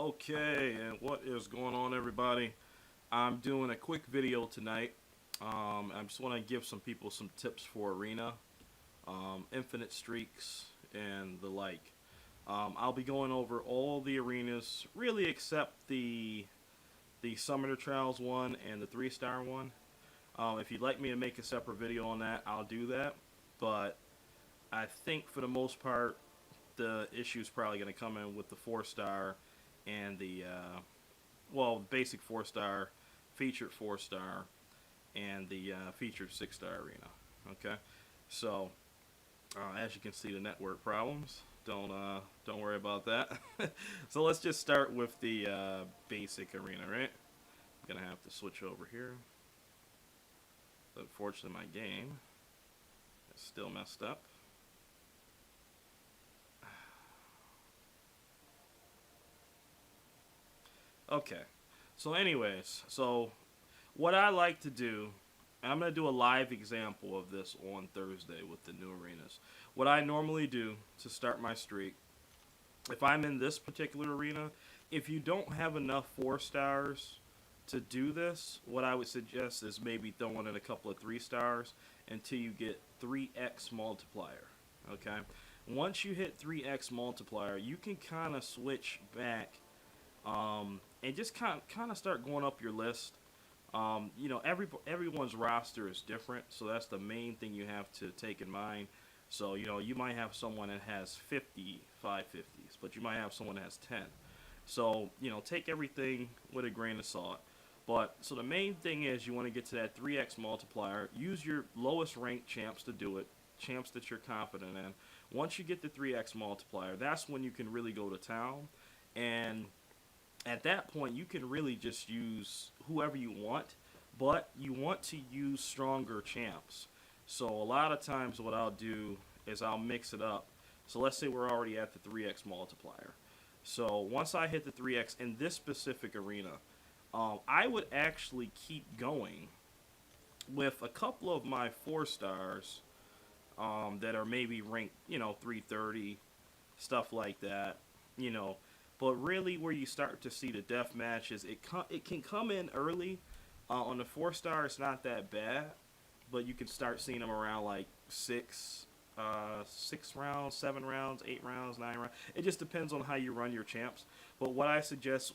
Okay, and what is going on, everybody? I'm doing a quick video tonight. I just want to give some people some tips for Arena, Infinite Streaks, and the like. I'll be going over all the arenas, really except the Summoner Trials one and the 3-star one. If you'd like me to make a separate video on that, I'll do that. But I think for the most part, the issue is probably going to come in with the 4-star and the basic 4-star, featured 4-star, and the featured 6-star arena. Okay, so as you can see, the network problems. Don't worry about that. So let's just start with the basic arena, right? I'm gonna have to switch over here. Unfortunately, my game is still messed up. Okay, so anyways, what I like to do, and I'm going to do a live example of this on Thursday with the new arenas. What I normally do to start my streak, if I'm in this particular arena, if you don't have enough 4-stars to do this, what I would suggest is maybe throwing in a couple of 3-stars until you get 3x multiplier. Okay? Once you hit 3x multiplier, you can kind of switch back and just kind of start going up your list. Everyone's roster is different, so that's the main thing you have to take in mind. So you might have someone that has 50 550s, but you might have someone that has 10. So take everything with a grain of salt. But so the main thing is you want to get to that 3x multiplier. Use your lowest ranked champs to do it, champs that you're confident in. Once you get the 3x multiplier, that's when you can really go to town. And at that point, you can really just use whoever you want, but you want to use stronger champs. So a lot of times what I'll do is I'll mix it up. So let's say we're already at the 3x multiplier. So once I hit the 3x in this specific arena, I would actually keep going with a couple of my 4-stars that are maybe ranked, 330, stuff like that, you know. But really, where you start to see the death matches, it can come in early. On the 4-star, it's not that bad, but you can start seeing them around like 6 rounds, 7 rounds, 8 rounds, 9 rounds. It just depends on how you run your champs. But what I suggest,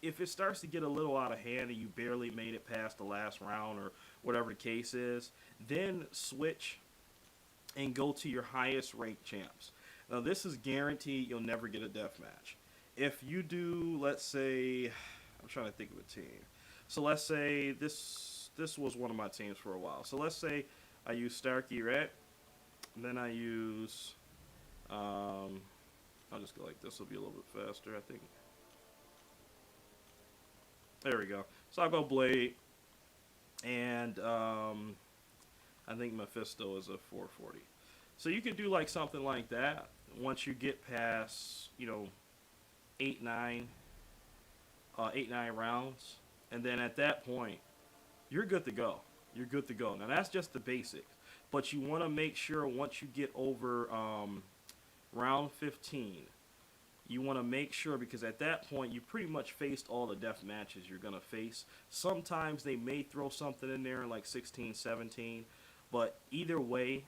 if it starts to get a little out of hand and you barely made it past the last round or whatever the case is, then switch and go to your highest ranked champs. Now this is guaranteed you'll never get a death match. If you do, let's say, I'm trying to think of a team. So let's say this was one of my teams for a while. So let's say I use Starkey, right? And then I use, I'll just go like this. Will be a little bit faster, I think. There we go. So I'll go Blade, and I think Mephisto is a 440. So you can do like something like that once you get past, 8, 9 rounds, and then at that point, you're good to go. You're good to go. Now that's just the basics, but you want to make sure once you get over round 15, you want to make sure, because at that point you pretty much faced all the death matches you're gonna face. Sometimes they may throw something in there in like 16, 17, but either way,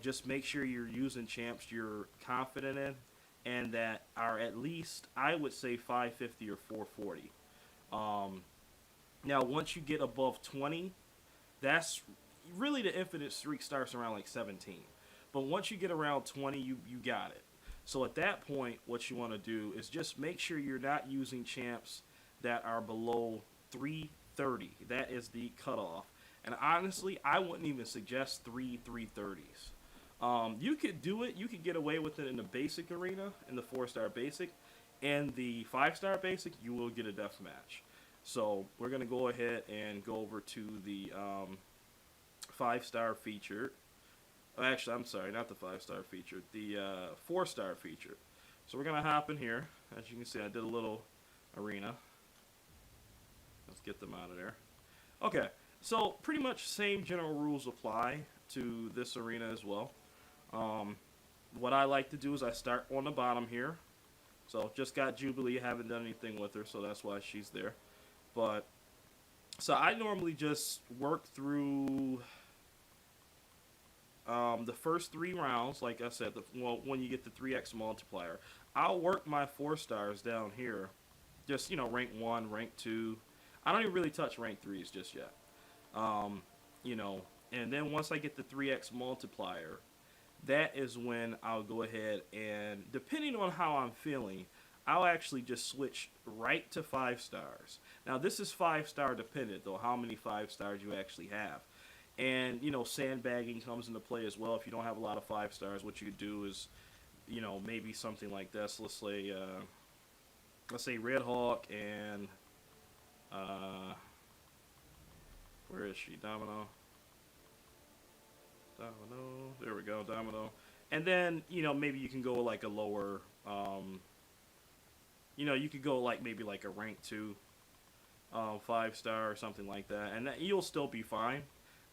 just make sure you're using champs you're confident in and that are at least, I would say, 550 or 440. Now, once you get above 20, that's really the infinite streak starts around like 17. But once you get around 20, you got it. So at that point, what you want to do is just make sure you're not using champs that are below 330. That is the cutoff. And honestly, I wouldn't even suggest 330s. You could do it. You could get away with it in the basic arena, in the 4-star basic. And the 5-star basic, you will get a death match. So we're going to go ahead and go over to the 5-star featured. Actually, I'm sorry, not the 5-star featured. The 4-star featured. So we're going to hop in here. As you can see, I did a little arena. Let's get them out of there. Okay, so pretty much same general rules apply to this arena as well. What I like to do is I start on the bottom here. So just got Jubilee. Haven't done anything with her, so that's why she's there. But so I normally just work through the first 3 rounds. Like I said, well, when you get the 3x multiplier, I'll work my 4 stars down here. Just rank 1, rank 2. I don't even really touch rank 3s just yet. Um, you know, and then once I get the 3x multiplier, that is when I'll go ahead and, depending on how I'm feeling, I'll actually just switch right to 5 stars. Now, this is 5 star dependent, though, how many 5 stars you actually have. And, sandbagging comes into play as well. If you don't have a lot of 5 stars, what you do is, maybe something like this. Let's say Red Hawk and, where is she? Domino. Domino. There we go, Domino. And then, maybe you can go like a lower, you could go like maybe like a rank 2, 5 star or something like that. And you'll still be fine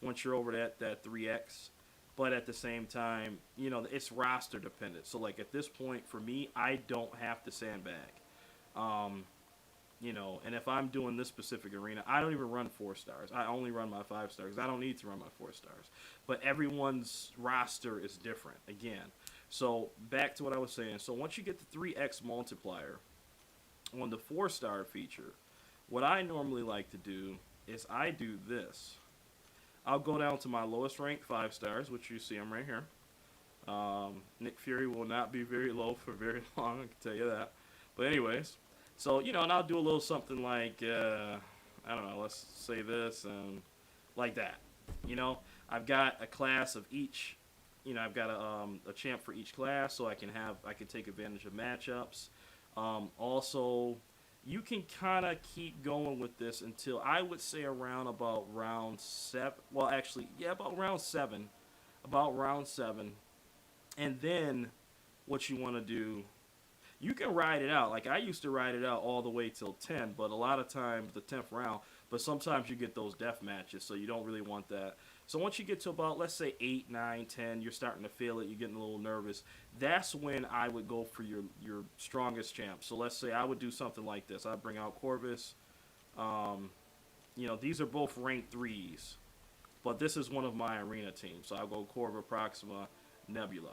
once you're over that 3x. But at the same time, it's roster dependent. So like at this point for me, I don't have to sandbag. Um, and if I'm doing this specific arena, I don't even run 4 stars. I only run my 5 stars. I don't need to run my 4 stars. But everyone's roster is different again. So back to what I was saying. So once you get the 3x multiplier on the 4 star feature, what I normally like to do is I do this. I'll go down to my lowest ranked 5 stars, which you see them right here. Nick Fury will not be very low for very long, I can tell you that. But anyways, so, and I'll do a little something like, I don't know, let's say this and like that. I've got a class of each, I've got a champ for each class, so I can take advantage of matchups. Also, you can kind of keep going with this until I would say around about round 7. Well, actually, yeah, about round 7. About round 7. And then what you want to do, you can ride it out. Like I used to ride it out all the way till 10, but a lot of times the 10th round, but sometimes you get those death matches, so you don't really want that. So once you get to about, let's say 8, 9, 10, you're starting to feel it, you're getting a little nervous. That's when I would go for your strongest champ. So let's say I would do something like this. I'd bring out Corvus. These are both rank 3s, but this is one of my arena teams. So I'll go Corva, Proxima, Nebula.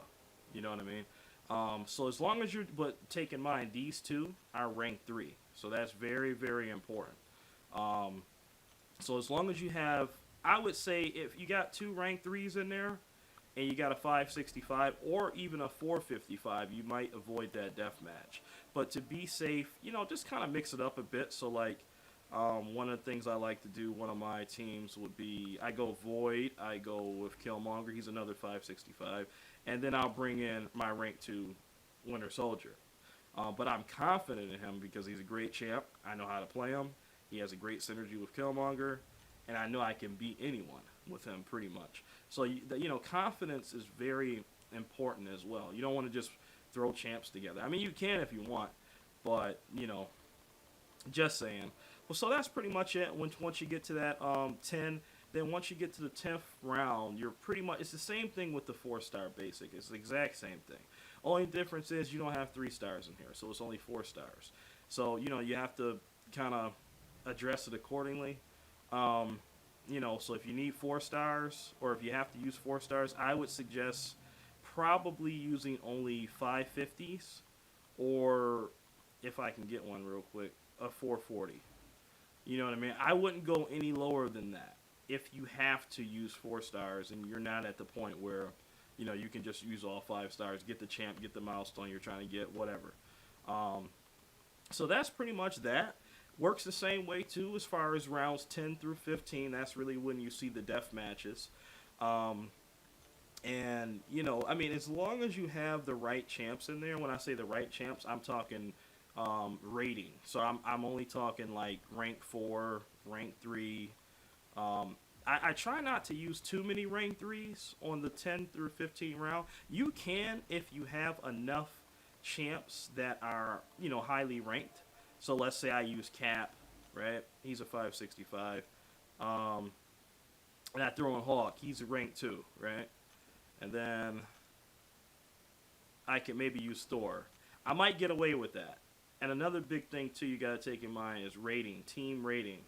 You know what I mean? So as long as but take in mind, these two are rank 3. So that's very, very important. So as long as you have, I would say if you got 2 rank 3s in there, and you got a 565 or even a 455, you might avoid that death match. But to be safe, just kind of mix it up a bit. So like, one of the things I like to do, one of my teams would be, I go Void, I go with Killmonger, he's another 565, and then I'll bring in my rank 2 Winter Soldier. But I'm confident in him because he's a great champ. I know how to play him. He has a great synergy with Killmonger, and I know I can beat anyone with him pretty much. So, confidence is very important as well. You don't want to just throw champs together. I mean, you can if you want, but, just saying. Well, so that's pretty much it. Once you get to that 10, then once you get to the 10th round, you're pretty much, it's the same thing with the 4-star basic. It's the exact same thing. Only difference is you don't have 3 stars in here, so it's only 4 stars. So, you have to kind of address it accordingly. So if you need 4 stars, or if you have to use 4 stars, I would suggest probably using only 550s, or if I can get one real quick, a 440. You know what I mean? I wouldn't go any lower than that if you have to use 4 stars and you're not at the point where, you can just use all 5 stars, get the champ, get the milestone you're trying to get, whatever. So that's pretty much that. Works the same way too as far as rounds 10 through 15. That's really when you see the death matches. And, as long as you have the right champs in there, when I say the right champs, I'm talking rating. So I'm only talking like rank 4, rank 3. I try not to use too many rank 3s on the 10 through 15 round. You can if you have enough champs that are, highly ranked. So let's say I use Cap, right? He's a 565. And I throw in Hawk. He's a rank 2, right? And then I can maybe use Thor. I might get away with that. And another big thing too, you got to take in mind is rating, team rating.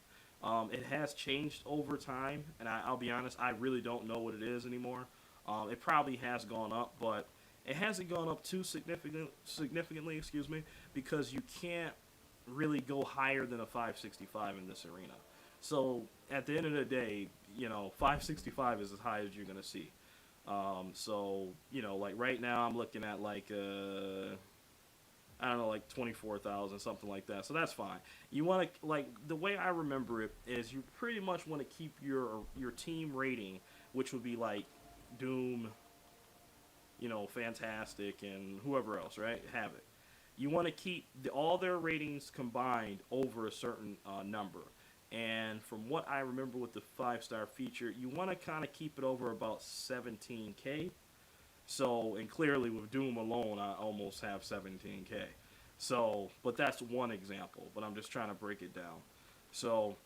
It has changed over time, and I'll be honest, I really don't know what it is anymore. It probably has gone up, but it hasn't gone up too significantly, excuse me, because you can't really go higher than a 565 in this arena. So at the end of the day, 565 is as high as you're gonna see. So like right now, I'm looking at like I don't know, like 24,000, something like that. So that's fine. You want to like the way I remember it is you pretty much want to keep your team rating, which would be like Doom, Fantastic, and whoever else, right? Have it. You want to keep all their ratings combined over a certain number. And from what I remember with the 5-star feature, you want to kind of keep it over about 17K. So, and clearly with Doom alone, I almost have 17K. So, but that's one example, but I'm just trying to break it down. So,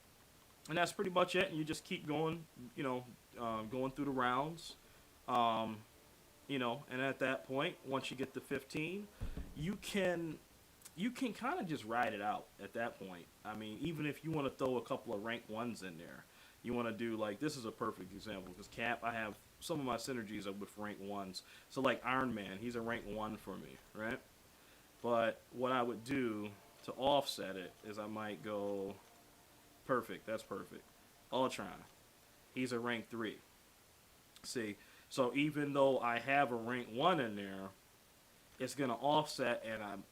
and that's pretty much it. And you just keep going, going through the rounds. Um, and at that point, once you get to 15, you can kind of just ride it out at that point. I mean, even if you want to throw a couple of rank ones in there, you want to do like this is a perfect example because Cap, I have some of my synergies are with rank ones. So like Iron Man, he's a rank one for me, right? But what I would do to offset it is I might go perfect. That's perfect. Ultron, he's a rank three. See, so even though I have a rank one in there, it's gonna offset, and I'm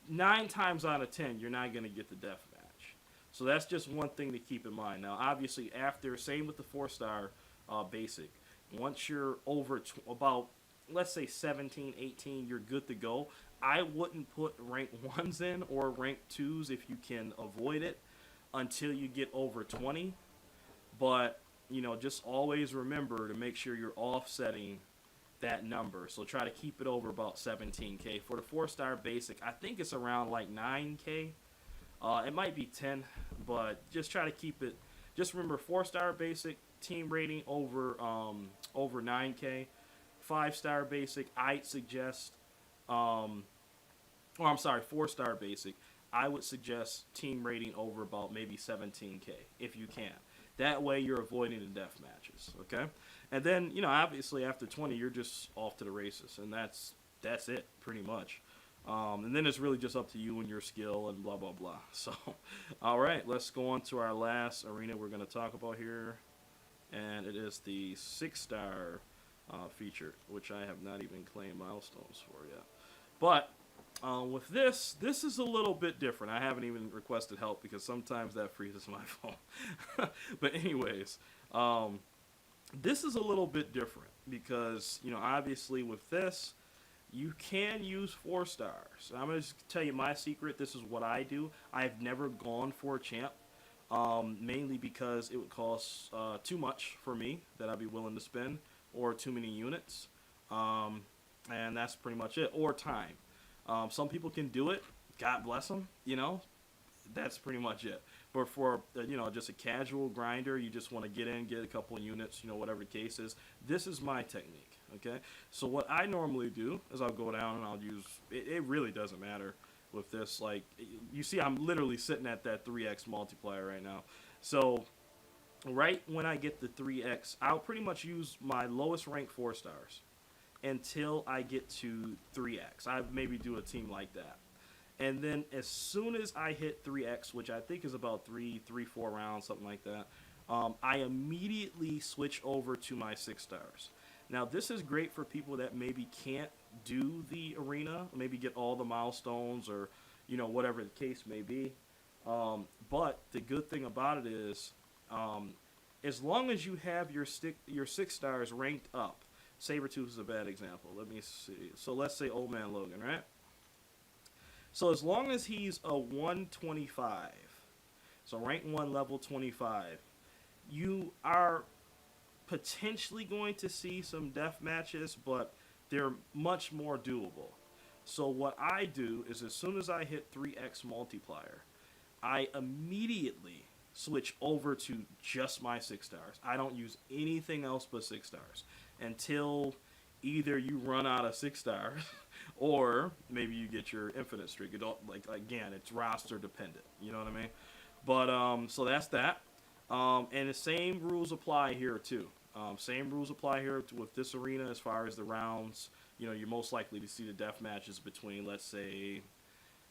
9 times out of 10, you're not gonna get the death match. So that's just one thing to keep in mind. Now, obviously, after same with the 4-star basic, once you're over about let's say 17, 18, you're good to go. I wouldn't put rank ones in or rank twos if you can avoid it until you get over 20. But just always remember to make sure you're offsetting that number. So try to keep it over about 17K. For the 4-star basic, I think it's around like 9K. It might be 10, but just try to keep it. Just remember 4-star basic team rating over 9K. 5-star basic, I'd suggest. Or I'm sorry, 4-star basic. I would suggest team rating over about maybe 17K if you can. That way you're avoiding the death matches, okay? And then, obviously after 20, you're just off to the races, and that's it pretty much. And then it's really just up to you and your skill and blah, blah, blah. So, all right, let's go on to our last arena we're going to talk about here, and it is the 6-star feature, which I have not even claimed milestones for yet. But with this is a little bit different. I haven't even requested help because sometimes that freezes my phone. But anyways, this is a little bit different because, obviously with this, you can use 4 stars. I'm going to just tell you my secret. This is what I do. I've never gone for a champ, mainly because it would cost too much for me that I'd be willing to spend, or too many units. And that's pretty much it. Or time. Some people can do it. God bless them. That's pretty much it. But for just a casual grinder, you just want to get in, get a couple of units, whatever the case is. This is my technique. Okay. So what I normally do is I'll go down and I'll use. It really doesn't matter with this. Like you see, I'm literally sitting at that 3x multiplier right now. So right when I get the 3x, I'll pretty much use my lowest rank 4 stars until I get to 3x. I maybe do a team like that. And then as soon as I hit 3x, which I think is about 4 rounds, something like that, I immediately switch over to my 6 stars. Now, this is great for people that maybe can't do the arena, maybe get all the milestones or, whatever the case may be. But the good thing about it is, as long as you have your 6 stars ranked up, Sabretooth is a bad example. Let me see. So let's say Old Man Logan, right? So as long as he's a 125, so rank 1 level 25, you are potentially going to see some death matches, but they're much more doable. So what I do is as soon as I hit 3x multiplier, I immediately switch over to just my 6 stars. I don't use anything else but 6 stars until either you run out of 6 stars or maybe you get your infinite streak. It don't, like, again, it's roster dependent. You know what I mean? But so that's that. And the same rules apply here too. Same rules apply here with this arena as far as the rounds. You know, you're most likely to see the death matches between, let's say,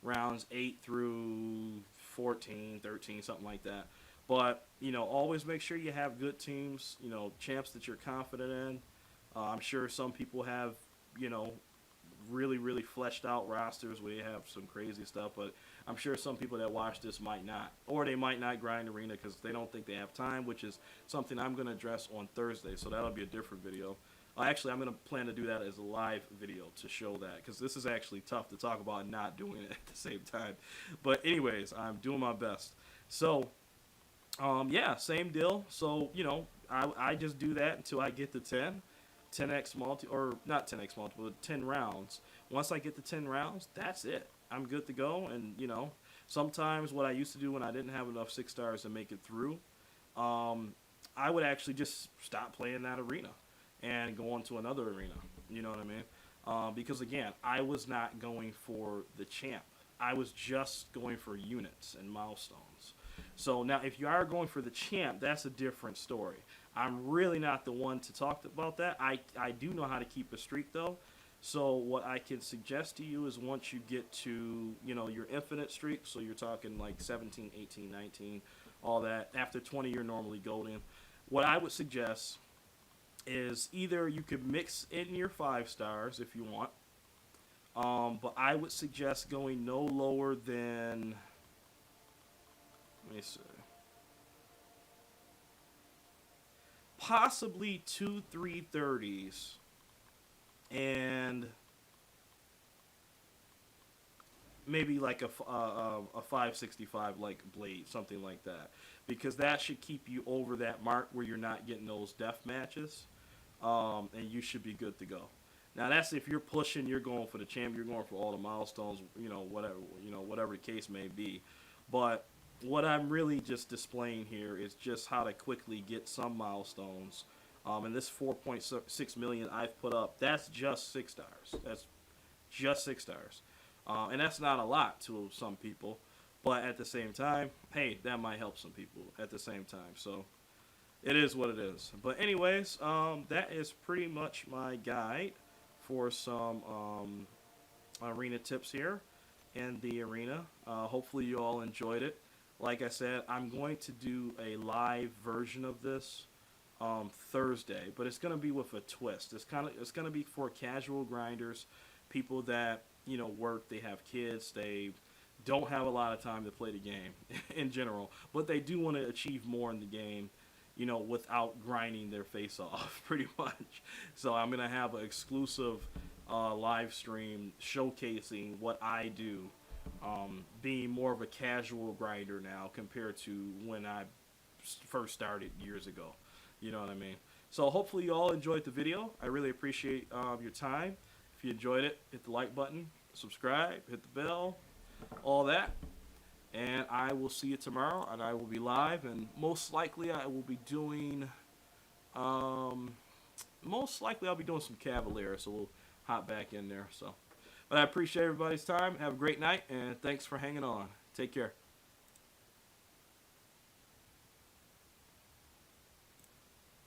rounds 8 through 14, 13, something like that. But, you know, always make sure you have good teams, you know, champs that you're confident in. I'm sure some people have, you know, really, really fleshed out rosters where they have some crazy stuff, but I'm sure some people that watch this might not. Or they might not grind arena because they don't think they have time, which is something I'm going to address on Thursday, so that'll be a different video. Actually, I'm going to plan to do that as a live video to show that, because this is actually tough to talk about and not doing it at the same time. But anyways, I'm doing my best. So, yeah, same deal. So, you know, I just do that until I get to 10x multi, or not 10x multi, but 10 rounds. Once I get to 10 rounds, that's it. I'm good to go. And, you know, sometimes what I used to do when I didn't have enough 6 stars to make it through, I would actually just stop playing that arena and go on to another arena. You know what I mean? Because, again, I was not going for the champ. I was just going for units and milestones. So now if you are going for the champ, that's a different story. I'm really not the one to talk about that. I do know how to keep a streak, though. So what I can suggest to you is once you get to, you know, your infinite streak, so you're talking like 17, 18, 19, all that, after 20 you're normally golden. What I would suggest is either you could mix in your 5 stars if you want, but I would suggest going no lower than, let me see, possibly 2 330s and maybe like a 565 like blade, something like that, because that should keep you over that mark where you're not getting those death matches, and you should be good to go. Now that's if you're pushing, you're going for the champ, you're going for all the milestones, whatever the case may be. But what I'm really just displaying here is just how to quickly get some milestones. And this 4.6 million I've put up, that's just 6 stars. That's just 6 stars. And that's not a lot to some people. But at the same time, hey, that might help some people at the same time. So it is what it is. But anyways, that is pretty much my guide for some arena tips here in the arena. Hopefully you all enjoyed it. Like I said, I'm going to do a live version of this Thursday, but it's going to be with a twist. It's going to be for casual grinders, people that, you know, work, they have kids, they don't have a lot of time to play the game in general, but they do want to achieve more in the game, you know, without grinding their face off, pretty much. So I'm going to have an exclusive live stream showcasing what I do, being more of a casual grinder now compared to when I first started years ago. You know what I mean? So hopefully you all enjoyed the video. I really appreciate your time. If you enjoyed it, hit the like button, subscribe, hit the bell, all that. And I will see you tomorrow, and I will be live, and most likely I will be doing, most likely I'll be doing some Cavalier, so we'll hop back in there. So, but I appreciate everybody's time. Have a great night, and thanks for hanging on. Take care.